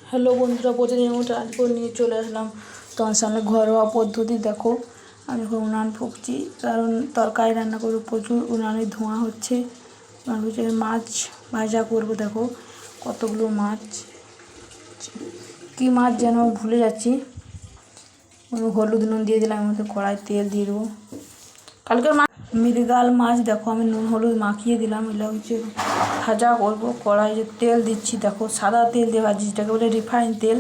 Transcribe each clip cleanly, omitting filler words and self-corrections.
Hello বন্ধুরা, প্রতিদিন মতো আজকেও নিয়ে চলে আসলাম তোমার সামনে ঘরোয়া পদ্ধতি। দেখো আমি এখন উনান ফুঁকছি, কারণ তরকারি রান্না করবো, প্রচুর উনানে ধোঁয়া হচ্ছে। মাছ ভাজা করবো। দেখো কতগুলো মাছ, কী মাছ যেন ভুলে যাচ্ছি। হলুদ নুন দিয়ে দিলাম, এর মধ্যে কড়াই তেল দিয়ে দেবো। কালকের মাছ মৃগেল মাছ। দেখো আমি নুন হলুদ মাখিয়ে দিলাম, এগুলো হচ্ছে ভাজা করবো। কড়াই যে তেল দিচ্ছি, দেখো সাদা তেল দিয়ে ভাজছি, যেটাকে বলে রিফাইন তেল।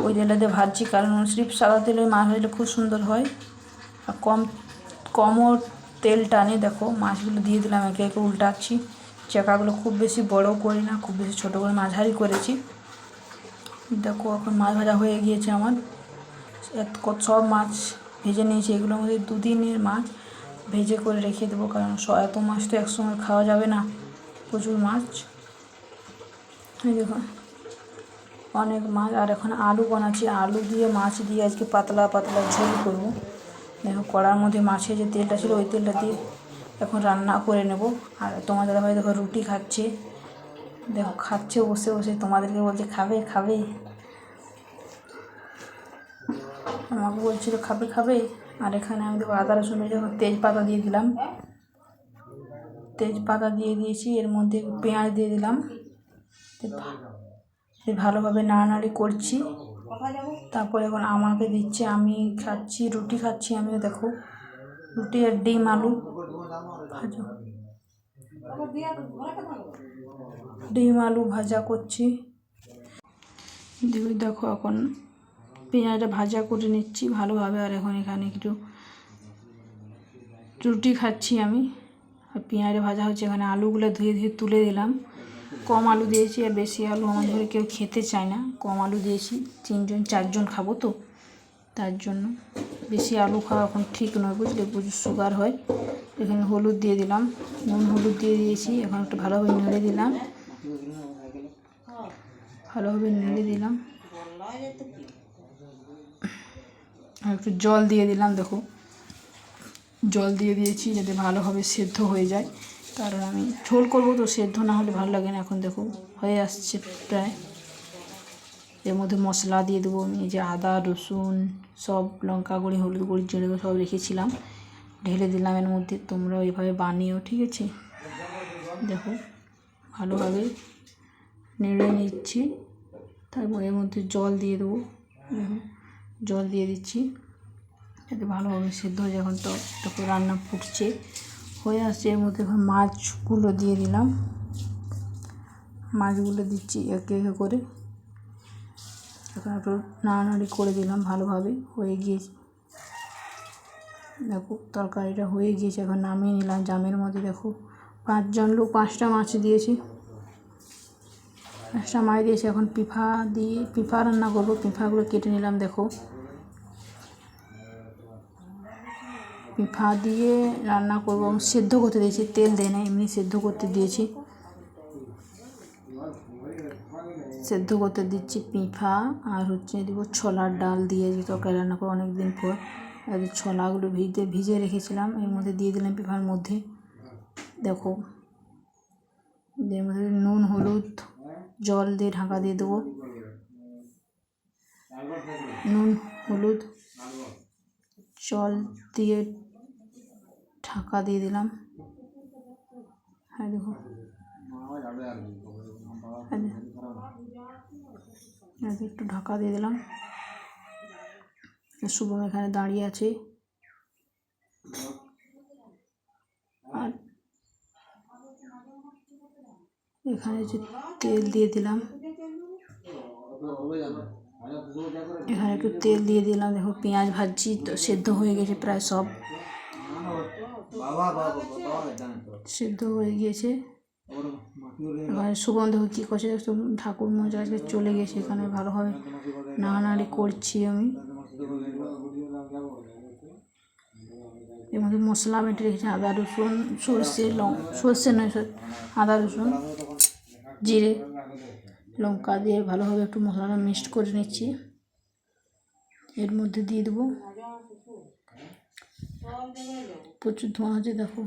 ওই তেলে দিয়ে ভাজছি, কারণ স্রিফ সাদা তেলে মাছ ভাজলে খুব সুন্দর হয় আর কমও তেল টানে। দেখো মাছগুলো দিয়ে দিলাম, একে একে উল্টাচ্ছি। চাকাগুলো খুব বেশি বড় করি না, খুব বেশি ছোটো করে মাঝারি করেছি। দেখো এখন মাছ ভাজা হয়ে গিয়েছে আমার। সব মাছ ভেজে নিয়েছি। এগুলোর মধ্যে দুদিনের মাছ ভেজে করে রেখে দেবো, কারণ এত মাছ তো একসঙ্গে খাওয়া যাবে না, প্রচুর মাছ। দেখো অনেক মাছ। আর এখন আলু বানাচ্ছি, আলু দিয়ে মাছ দিয়ে আজকে পাতলা পাতলা ঝোল করবো। দেখো কড়ার মধ্যে মাছের যে তেলটা ছিল, ওই তেলটা দিয়ে এখন রান্না করে নেব। আর তোমার দাদাভাই দেখো রুটি খাচ্ছে, দেখো খাচ্ছে বসে বসে, তোমাদেরকে বলছে খাবে খাবে, আমাকে বলছিল খাবে খাবে। আর এখানে আমি দেখো আদা রসুন যখন তেজপাতা দিয়ে দিলাম, তেজপাতা দিয়ে দিয়েছি, এর মধ্যে পেঁয়াজ দিয়ে দিলাম। ভালোভাবে নাড়ানাড়ি করছি। তারপর এখন আমাকে দিচ্ছে, আমি খাচ্ছি, রুটি খাচ্ছি আমিও। দেখো রুটি আর ডিম আলু ভাজা, ডিম আলু ভাজা করছি। দেখো এখন পেঁয়াজটা ভাজা করে নিচ্ছি ভালোভাবে। আর এখন এখানে একটু রুটি খাচ্ছি আমি, আর পেঁয়াজটা ভাজা হচ্ছে। এখানে আলুগুলো ধুয়ে ধুয়ে তুলে দিলাম। কম আলু দিয়েছি, আর বেশি আলু আমাদের ঘরে কেউ খেতে চায় না, কম আলু দিয়েছি। 3জন 4জন খাবো তো, তার জন্য বেশি আলু খাওয়া এখন ঠিক নয়, বুঝলে, প্রচুর সুগার হয়। এখানে হলুদ দিয়ে দিলাম, নুন হলুদ দিয়ে দিয়েছি। এখন একটু ভালোভাবে নেড়ে দিলাম, ভালোভাবে নেড়ে দিলাম। আর একটু জল দিয়ে দিলাম। দেখো জল দিয়ে দিয়েছি যাতে ভালোভাবে সেদ্ধ হয়ে যায়, কারণ আমি ঝোল করবো তো, সেদ্ধ না হলে ভালো লাগে না। এখন দেখো হয়ে আসছে প্রায়। এর মধ্যে মশলা দিয়ে দেবো আমি, যে আদা রসুন সব, লঙ্কা গুঁড়ি হলুদ গুঁড়ি জিরে গুঁড়ি সব রেখেছিলাম, ঢেলে দিলাম এর মধ্যে। তোমরাও এভাবে বানিও, ঠিক আছে। দেখো ভালোভাবে নেড়ে নিচ্ছি। তারপর এর মধ্যে জল দিয়ে দেবো, জল দিয়ে দিচ্ছি যাতে ভালোভাবে সেদ্ধ হয়ে যায়। এখন তো দেখো রান্না ফুটছে, হয়ে আসছে। এর মধ্যে এখন মাছগুলো দিয়ে দিলাম, মাছগুলো দিচ্ছি একে একে করে। এখন একটু নাড়ানাড়ি করে দিলাম, ভালোভাবে হয়ে গিয়েছে। দেখো তরকারিটা হয়ে গিয়েছে, এখন নামিয়ে নিলাম জামের মধ্যে। দেখো 5জন লোক 5টা মাছ দিয়েছি, 5টা মাছ দিয়েছি। এখন পিফা রান্না করবো, পিফাগুলো কেটে নিলাম। দেখো পিফা দিয়ে রান্না করবো, সেদ্ধ করতে দিয়েছি, তেল দেয় না, এমনি সেদ্ধ করতে দিয়েছি। সেদ্ধ করতে দিচ্ছি পিফা। আর হচ্ছে দিব ছোলার ডাল দিয়ে যে তরকারি রান্না করবো অনেকদিন পর। আর ছোলাগুলো ভিজে রেখেছিলাম, এর মধ্যে দিয়ে দিলাম পিফার মধ্যে। দেখো এর মধ্যে নুন হলুদ জল দিয়ে ঢাকা দিয়ে দেবো, নুন হলুদ জল দিয়ে ঢাকা দিয়ে দিলাম। হ্যাঁ দেখো একটু ঢাকা দিয়ে দিলাম। শুভম এখানে দাঁড়িয়ে আছে, আর এখানে যে তেল দিয়ে দিলাম, এখানে একটু তেল দিয়ে দিলাম। দেখো পেঁয়াজ ভাজছি তো, সেদ্ধ হয়ে গেছে প্রায় সব, সেদ্ধ হয়ে গিয়েছে। এবার শুভম দেখো কী করছে, ঠাকুর মজা আজকে চলে গেছে। এখানে ভালোভাবে নাড়ানাড়ি করছি আমি। এর মধ্যে মশলা বেটে রেখেছি, আদা রসুন সর্ষে নয় আদা রসুন জিরে লঙ্কা দিয়ে ভালোভাবে একটু মশলাটা মিক্সড করে নিচ্ছি। এর মধ্যে দিয়ে দেবো, প্রচুর ধোঁয়া হচ্ছে দেখো।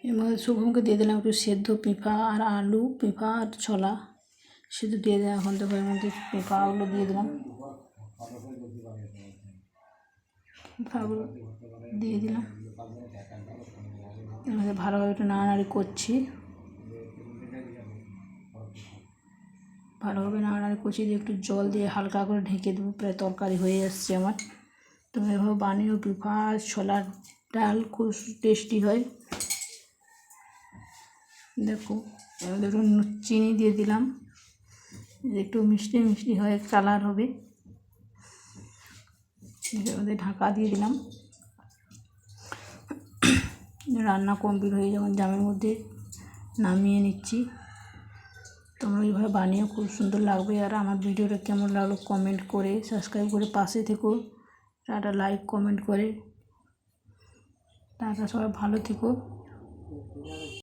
এর মধ্যে শুভমকে দিয়ে দিলাম একটু সেদ্ধ পেঁপা আর আলু, পেঁপা আর ছোলা সেদ্ধ দিয়ে দিলাম। এখন তো এর মধ্যে পেঁপাগুলো দিয়ে দিলাম, পেঁপাগুলো দিয়ে দিলাম। এর মধ্যে ভালোভাবে একটু নাড়ানাড়ি করছি, ভালোভাবে নাড়ানাড়ি করছি দিয়ে একটু জল দিয়ে হালকা করে ঢেকে দেবো। প্রায় তরকারি হয়ে আসছে আমার। তুমি এভাবে বানিও, পেঁপা ছোলার ডাল খুব টেস্টি হয়। দেখো এবার একটু চিনি দিয়ে দিলাম, একটু মিষ্টি মিষ্টি হয়ে কালার হবে। ওদের ঢাকা দিয়ে দিলাম। রান্না কমপ্লিট হয়ে যখন জামের মধ্যে নামিয়ে নিচ্ছি। তোমরা এইভাবে বানিয়ে খুব সুন্দর লাগবে। আর আমার ভিডিওটা কেমন লাগলো কমেন্ট করে, সাবস্ক্রাইব করে পাশে থেকো, একটা লাইক কমেন্ট করে। তারপর সবাই ভালো থেকো।